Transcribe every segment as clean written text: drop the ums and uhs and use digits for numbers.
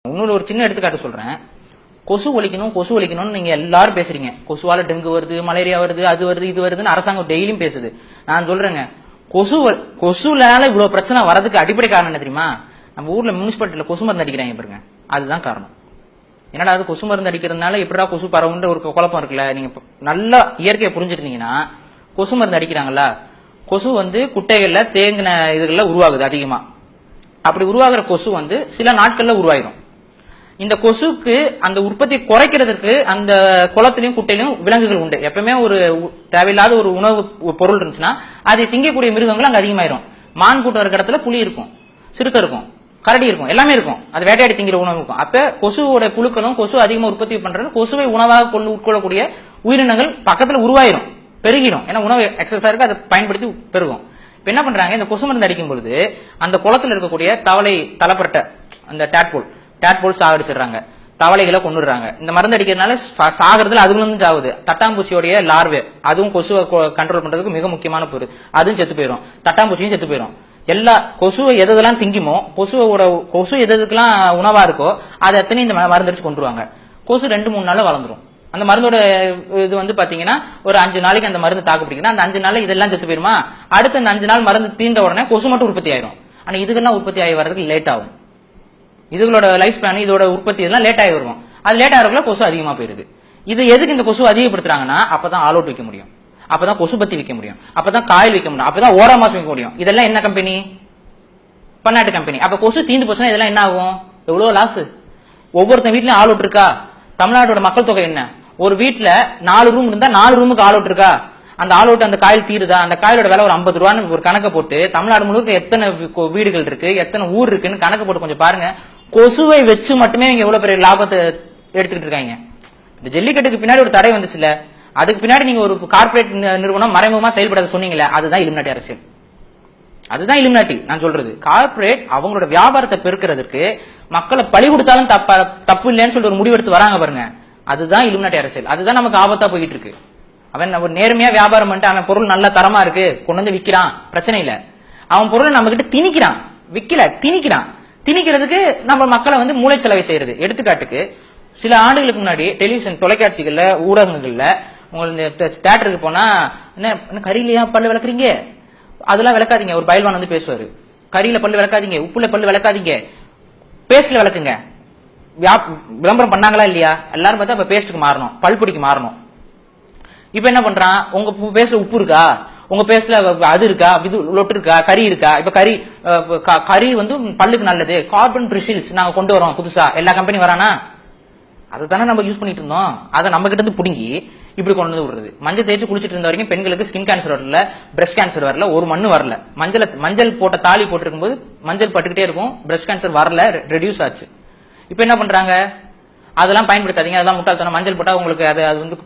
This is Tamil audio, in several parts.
இன்னொரு ஒரு சின்ன எடுத்துக்காட்டு சொல்றேன். கொசு ஒழிக்கணும்னு நீங்க எல்லாரும் பேசுறீங்க. கொசுவால டெங்கு வருது, மலேரியா வருது, அது வருது, இது வருதுன்னு அரசாங்கம் டெய்லியும் பேசுது. நான் சொல்றேங்க, கொசுனால இவ்வளவு பிரச்சனை வரதுக்கு அடிப்படை காரணம் என்ன தெரியுமா? நம்ம ஊர்ல முனிசிபாலிட்டியில கொசு மருந்து அடிக்கிறாங்க பாருங்க, அதுதான் காரணம். என்னடா அது கொசு மருந்து அடிக்கிறதுனால எப்படா கொசு பரவுன்ற ஒரு குழப்பம் இருக்குல்ல. நீங்க நல்லா இயற்கையை புரிஞ்சுட்டீங்கன்னா, கொசு மருந்து அடிக்கிறாங்களா, கொசு குட்டைகள்ல தேங்கின இதுகள்ல உருவாகுது அதிகமா. அப்படி உருவாகிற கொசு சில நாட்கள்ல உருவாயிடும். இந்த கொசுக்கு அந்த உற்பத்தியை குறைக்கிறதுக்கு அந்த குளத்திலையும் குட்டையிலும் விலங்குகள் உண்டு. எப்பவுமே ஒரு தேவையில்லாத ஒரு உணவு பொருள் இருந்துச்சுன்னா அதை திங்கக்கூடிய மிருகங்கள் அங்க அதிகமாயிரும். மான் கூட்டம் இருக்கிற இடத்துல புலி இருக்கும், சிறுத்தை இருக்கும், கரடி இருக்கும், எல்லாமே இருக்கும். அது வேட்டையாடி திங்கிற உணவு இருக்கும். அப்ப கொசுவோட புழுக்களும் கொசு அதிகமா உற்பத்தி பண்றது கொசுவை உணவாக கொண்டு உட்கொள்ளக்கூடிய உயிரினங்கள் பக்கத்துல உருவாயிரும், பெருகிடும். ஏன்னா உணவு எக்ஸஸா இருக்கு, அதை பயன்படுத்தி பெருகும். இப்ப என்ன பண்றாங்க, இந்த கொசு மருந்து அடிக்கும் பொழுது அந்த குளத்துல இருக்கக்கூடிய தவளை தலைப்பட்ட அந்த டேட்போல் சாகடிச்சிடுறாங்க, தவளைகளை கொண்டுடுறாங்க. இந்த மருந்து அடிக்கிறதுனால சாகிறதுல அதுவும் சாகுது. தட்டாம்பூச்சியோடைய லார்வே, அதுவும் கொசுவை கண்ட்ரோல் பண்றதுக்கு மிக முக்கியமான பொருள், அதுவும் செத்து போயிடும். தட்டாம்பூச்சியும் செத்து போயிடும். எல்லா கொசுவை எதெல்லாம் திங்குமோ, கொசு எதுக்கெல்லாம் உணவா இருக்கோ அது எத்தனையும் இந்த மருந்து அடிச்சு கொண்டுருவாங்க. கொசு 2-3 நாள்ல வளர்ந்துரும். அந்த மருந்தோட இது பாத்தீங்கன்னா ஒரு 5 நாளைக்கு அந்த மருந்து தாக்கு பிடிக்குன்னா அந்த 5 நாள்ல இதெல்லாம் செத்து போயிருமா? அடுத்த அந்த 5 நாள் மருந்து தீர்ந்த உடனே கொசு மட்டும் உற்பத்தி ஆயிரும். ஆனா இதுக்கெல்லாம் உற்பத்தி ஆகி வர்றதுக்கு லேட் ஆகும். இதுகளோட லைஃப் ஸ்பேன், இதோட உற்பத்தி இதெல்லாம் லேட் ஆகி வரும். அது லேட் ஆகிறதுக்குள்ள கொசு அதிகமா போயிருது. இது எதுக்கு இந்த கொசு அதிகப்படுத்துறாங்கன்னா, அப்பதான் ஆல் அவுட் வைக்க முடியும், அப்பதான் கொசு பத்தி வைக்க முடியும், அப்பதான் காயில் வைக்க முடியும், அப்பதான் ஓராமாசம் வைக்க முடியும். இதெல்லாம் என்ன கம்பெனி? பன்னாட்டு கம்பெனி. அப்ப கொசு தீந்து போச்சுன்னா இதெல்லாம் என்ன ஆகும்? எவ்வளவு லாஸ். ஒவ்வொருத்தன் வீட்லயும் ஆல் அவுட் இருக்கா? தமிழ்நாட்டோட மக்கள் தொகை என்ன? ஒரு வீட்டுல 4 ரூம் இருந்தா 4 ரூமுக்கு ஆல் அவுட் இருக்கா? அந்த ஆல் அவுட் அந்த காயில் தீருதா? அந்த காயிலோட விலை ஒரு 50 ரூபான்னு ஒரு கணக்கை போட்டு தமிழ்நாடு முழுக்க எத்தனை வீடுகள் இருக்கு, எத்தனை ஊர் இருக்குன்னு கணக்கு போட்டு கொஞ்சம் பாருங்க. கொசுவை வச்சு மட்டுமே இங்க எவ்வளவு பெரிய லாபத்தை எடுத்துக்கிட்டு இருக்காங்க. இந்த ஜல்லிக்கட்டுக்கு பின்னாடி ஒரு தடை வந்துச்சுல, அதுக்கு பின்னாடி நீங்க ஒரு கார்பரேட் நிறுவனம் மறைமுகமா செயல்படாத சொன்னீங்களே, அதுதான் இலுமினாட்டி அரசியல். அதுதான் இலுமினாட்டி. நான் சொல்றது, கார்பரேட் அவங்களோட வியாபாரத்தை பெருக்கிறதுக்கு மக்களை பழி கொடுத்தாலும் தப்பு இல்லைன்னு சொல்லிட்டு ஒரு முடிவெடுத்து வராங்க பாருங்க, அதுதான் இலுமினாட்டி அரசியல். அதுதான் நமக்கு ஆபத்தா போயிட்டு இருக்கு. அவன் நேர்மையா வியாபாரம் பண்ணிட்டு அவன் பொருள் நல்ல தரமா இருக்கு கொண்டு விக்கிறான், பிரச்சனை இல்ல. அவன் பொருளை நம்ம கிட்ட திணிக்கிறான், விக்கல திணிக்கிறான். திணிக்கிறதுக்கு நம்ம மக்களை மூளைச்சலவை செய்யறது. எடுத்துக்காட்டுக்கு சில ஆண்டுகளுக்கு முன்னாடி டெலிவிஷன் தொலைக்காட்சிகள்ல ஊடகங்கள்ல உங்களுக்கு தியேட்டருக்கு போனா என்ன கறியிலையா பல்லு விளக்குறீங்க, அதெல்லாம் விளக்காதீங்க. ஒரு பயில்வான் பேசுவாரு, கறியில பல்லு விளக்காதீங்க, உப்புல பல்லு விளக்காதீங்க, பேஸ்ட்ல விளக்குங்க. விளம்பரம் பண்ணாங்களா இல்லையா? எல்லாரும் பார்த்தா இப்ப பேஸ்டுக்கு மாறணும், பல்பொடிக்கு மாறணும். இப்ப என்ன பண்றான், உங்க பேஸ்ட்ல உப்பு இருக்கா, உங்க பேஸ்ட்ல அது இருக்கா, இது லொட்டு இருக்கா, கறி இருக்கா? இப்ப கறி பல்லுக்கு நல்லது, கார்பன் பிரிசில்ஸ் நாங்க கொண்டு வரோம் புதுசா, எல்லா கம்பெனி வரானா? அதை தானே நம்ம யூஸ் பண்ணிட்டு இருந்தோம். அதை நம்ம கிட்ட இருந்து புடுங்கி இப்படி கொண்டு விடுறது. மஞ்சள் தேய்ச்சி குளிச்சிட்டு இருந்த வரைக்கும் பெண்களுக்கு ஸ்கின் கேன்சர் வரல, பிரஸ்ட் கேன்சர் வரல, ஒரு மண்ணு வரல. மஞ்சள் போட்ட தாலி போட்டிருக்கும் போது மஞ்சள் பட்டுக்கிட்டே இருக்கும், பிரஸ்ட் கேன்சர் வரல, ரெடியூஸ் ஆச்சு. இப்ப என்ன பண்றாங்க, அதெல்லாம் பயன்படுத்தாதீங்க, அதெல்லாம் முட்டாள்தனம். மஞ்சள் போட்டா உங்களுக்கு அது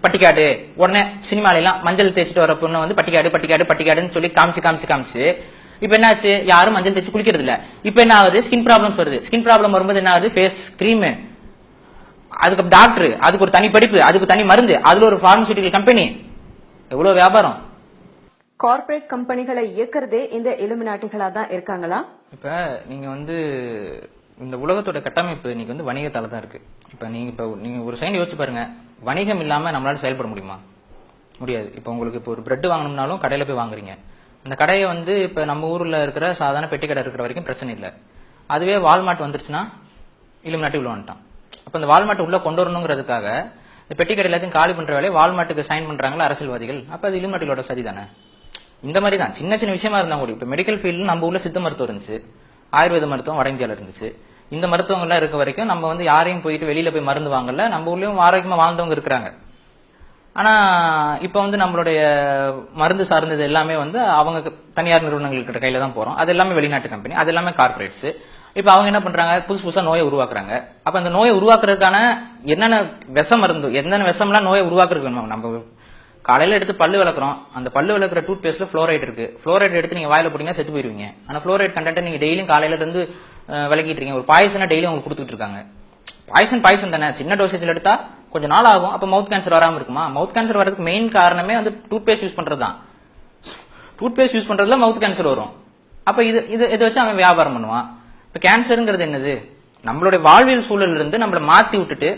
பட்டிக்காடு. உடனே சினிமால எல்லாம் மஞ்சள் தேய்ச்சிட்டு வர பொண்ணு பட்டிக்காடுன்னு சொல்லி காமிச்சு இப்ப என்ன ஆச்சு, யாரும் மஞ்சள் தேய்ச்சி குளிக்கிறது இல்ல. இப்ப என்ன ஆகுது, ஸ்கின் ப்ராப்ளம் வருது. ஸ்கின் ப்ராப்ளம் வரும்போது என்ன ஆகுது, ஃபேஸ் கிரீம், அதுக்கு டாக்டர், அதுக்கு ஒரு தனி படிப்பு, அதுக்கு தனி மருந்து, அதுல ஒரு பார்மசூட்டிக்கல் கம்பெனி, எவ்வளவு வியாபாரம். கார்ப்பரேட் கம்பெனிகளை இயக்குறதே இந்த இலுமினாட்டிகளா தான் இருக்காங்களா? இப்ப நீங்க இந்த உலகத்தோட கட்டமைப்பு இன்னைக்கு வணிகத்தால தான் இருக்கு. இப்ப நீங்க ஒரு சைன் யோசிச்சு பாருங்க, வணிகம் இல்லாம நம்மளால செயல்பட முடியுமா? முடியாது. இப்ப உங்களுக்கு இப்போ ஒரு பிரெட் வாங்கணும்னாலும் கடையில போய் வாங்குறீங்க. அந்த கடையை இப்ப நம்ம ஊர்ல இருக்கிற சாதாரண பெட்டி கடை இருக்கிற வரைக்கும் பிரச்சனை இல்லை. அதுவே வால்மார்ட் வந்துருச்சுன்னா இலுமினாட்டி உள்ள வந்துட்டான். அப்ப இந்த வால்மார்ட் உள்ள கொண்டு வரணுங்கிறதுக்காக பெட்டி கடை எல்லாத்தையும் காலி பண்ற வேலையை வால்மார்ட்டுக்கு சைன் பண்றாங்களா அரசியல்வாதிகள், அப்ப அது இலுமினாட்டிகளோட சரிதானே? இந்த மாதிரி தான் சின்ன சின்ன விஷயமா இருந்தா கூட. இப்ப மெடிக்கல் ஃபீல்டு நம்ம ஊர்ல சித்த மருத்துவம் இருந்துச்சு, ஆயுர்வேத மருத்துவம் வட இந்தியால இருந்துச்சு. இந்த மருத்துவங்கள்லாம் இருக்க வரைக்கும் நம்ம யாரையும் போயிட்டு வெளியில போய் மருந்து வாங்கல, நம்ம ஊர்லயும் ஆரோக்கியமா வாழ்ந்தவங்க இருக்கிறாங்க. ஆனா இப்ப நம்மளுடைய மருந்து சார்ந்தது எல்லாமே அவங்க தனியார் நிறுவனங்கள் கையில தான் போறோம். அது எல்லாமே வெளிநாட்டு கம்பெனி, அது எல்லாமே கார்பரேட்ஸ். இப்ப அவங்க என்ன பண்றாங்க, புதுசா நோயை உருவாக்குறாங்க. அப்ப அந்த நோயை உருவாக்குறதுக்கான என்னென்ன விஷம் மருந்து, என்னென்ன விஷம்லாம் நோயை உருவாக்குறதுக்கு வேணும். நம்ம காலையில எடுத்து பல்லு விளக்குறோம், அந்த பல்லு விளக்குற டூத் பேஸ்ட்ல ஃப்ளோரைட் இருக்கு. ஃப்ளோரைட் எடுத்து நீங்க வாயில போட்டீங்கன்னா செத்து போயிருவீங்க. ஆனா ஃப்ளோரைட் கண்டென்ட் நீங்க டெய்லியும் காலையில இருந்து விளக்கிட்டு இருக்கீங்க. ஒரு பாய்சனை டெய்லியும் உங்களுக்கு கொடுத்துட்டு இருக்காங்க. பாய்சன் தானே, சின்ன டோசேஜ்ல எடுத்தா கொஞ்சம் நாள் ஆகும். அப்ப மவுத் கேன்சர் வராம இருக்குமா? மவுத் கேன்சர் வரதுக்கு மெயின் காரணமே டூத் பேஸ்ட் யூஸ் பண்றதுதான். டூத் பேஸ்ட் யூஸ் பண்றதுல மவுத் கேன்சர் வரும். அப்ப இதை வச்சு அவன் வியாபாரம் பண்ணுவான். இப்ப கேன்சருங்கிறது என்னது? நம்மளுடைய வாழ்வியல் சூழல்ல இருந்து நம்மளை மாத்தி விட்டுட்டு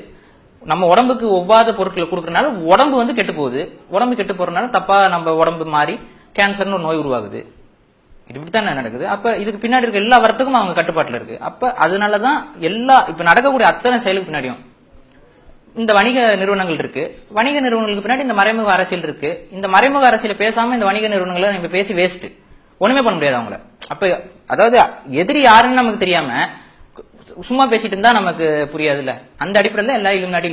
நம்ம உடம்புக்கு ஒவ்வாத பொருட்களை கொடுக்கறனால உடம்பு வந்து கெட்டு போகுது. உடம்பு கெட்டு போறதுனால தப்பா நம்ம உடம்பு மாறி கேன்சர்னு ஒரு நோய் உருவாகுது. இது இப்படித்தானே நடக்குது. அப்ப இதுக்கு பின்னாடி இருக்க எல்லா வரத்துக்கும் அவங்க கட்டுப்பாட்டுல இருக்கு. அப்ப அதனாலதான் இப்ப நடக்கக்கூடிய அத்தனை செயலுக்கு பின்னாடியும் இந்த வணிக நிறுவனங்கள் இருக்கு. வணிக நிறுவனங்களுக்கு பின்னாடி இந்த மறைமுக அரசியல் இருக்கு. இந்த மறைமுக அரசியல பேசாம இந்த வணிக நிறுவனங்களை நம்ம பேசி வேஸ்ட், ஒண்ணுமே பண்ண முடியாது அவங்கள. அப்ப அதாவது எதிரி யாருன்னு நமக்கு தெரியாம சும்மா பேசிட்டு இருந்தா நமக்கு புரியாதுல்ல. அந்த அடிப்படையில எல்லா இலுமினாட்டி